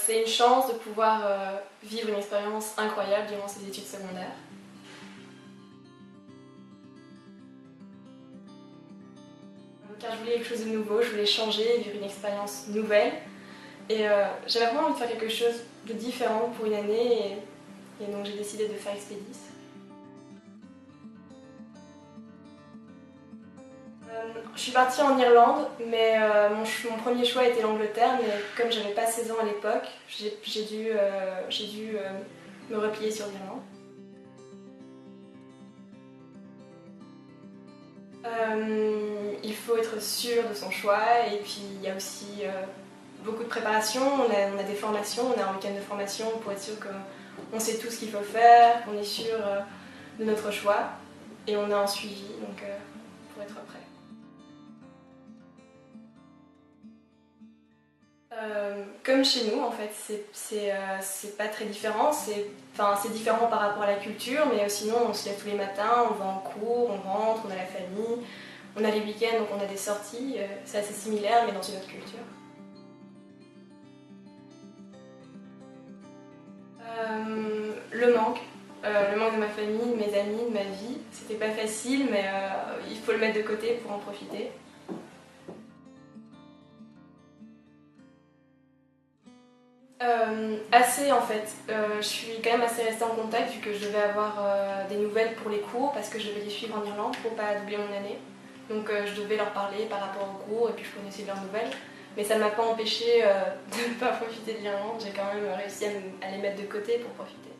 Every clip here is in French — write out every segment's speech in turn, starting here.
c'est une chance de pouvoir vivre une expérience incroyable durant ses études secondaires. Car je voulais quelque chose de nouveau, je voulais changer, vivre une expérience nouvelle. Et j'avais vraiment envie de faire quelque chose de différent pour une année et donc j'ai décidé de faire Expedis. Je suis partie en Irlande, mais mon premier choix était l'Angleterre, mais comme j'avais pas 16 ans à l'époque, j'ai dû me replier sur l'Irlande. Il faut être sûr de son choix et puis il y a aussi beaucoup de préparation, on a des formations, on a un week-end de formation pour être sûr qu'on sait tout ce qu'il faut faire, qu'on est sûr de notre choix et on a un suivi donc, pour être prêt. Comme chez nous en fait, c'est pas très différent, c'est différent par rapport à la culture, mais sinon on se lève tous les matins, on va en cours, on rentre, on a la famille, on a les week-ends donc on a des sorties, c'est assez similaire mais dans une autre culture. Le manque de ma famille, de mes amis, de ma vie, c'était pas facile mais il faut le mettre de côté pour en profiter. Assez en fait. Je suis quand même assez restée en contact vu que je devais avoir des nouvelles pour les cours parce que je devais les suivre en Irlande pour pas doubler mon année. Donc je devais leur parler par rapport aux cours et puis je connaissais leurs nouvelles. Mais ça ne m'a pas empêché de ne pas profiter de l'Irlande. J'ai quand même réussi à les mettre de côté pour profiter.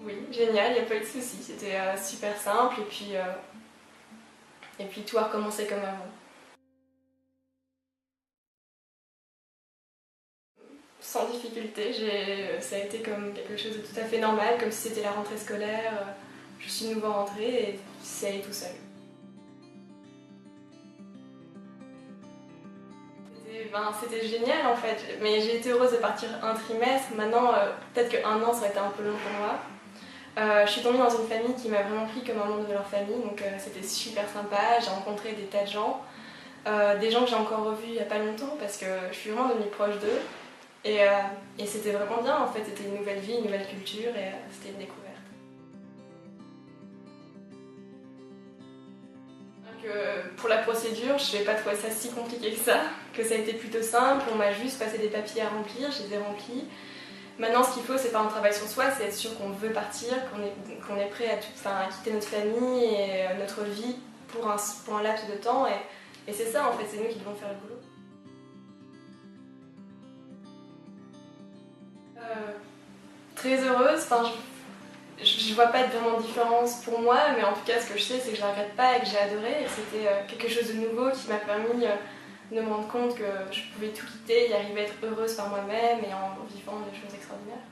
Oui, génial, il n'y a pas eu de soucis. C'était super simple et puis tout a recommencé comme avant. Sans difficulté, ça a été comme quelque chose de tout à fait normal, comme si c'était la rentrée scolaire. Je suis de nouveau rentrée et ça allait tout seul. C'était génial en fait, mais j'ai été heureuse de partir un trimestre. Maintenant, peut-être qu'un an ça aurait été un peu long pour moi. Je suis tombée dans une famille qui m'a vraiment pris comme un membre de leur famille, donc c'était super sympa. J'ai rencontré des tas de gens, des gens que j'ai encore revus il n'y a pas longtemps parce que je suis vraiment devenue proche d'eux. Et c'était vraiment bien en fait, c'était une nouvelle vie, une nouvelle culture et c'était une découverte. Donc, pour la procédure, je n'ai pas trouvé ça si compliqué que ça a été plutôt simple. On m'a juste passé des papiers à remplir, je les ai remplis. Maintenant, ce qu'il faut, c'est faire un travail sur soi, c'est être sûr qu'on veut partir, qu'on est prêt à quitter notre famille et notre vie pour un laps de temps. Et c'est ça en fait, c'est nous qui devons faire le boulot. Très heureuse, je vois pas vraiment de différence pour moi, mais en tout cas ce que je sais c'est que je la regrette pas et que j'ai adoré et que c'était quelque chose de nouveau qui m'a permis de me rendre compte que je pouvais tout quitter et arriver à être heureuse par moi-même et en vivant des choses extraordinaires.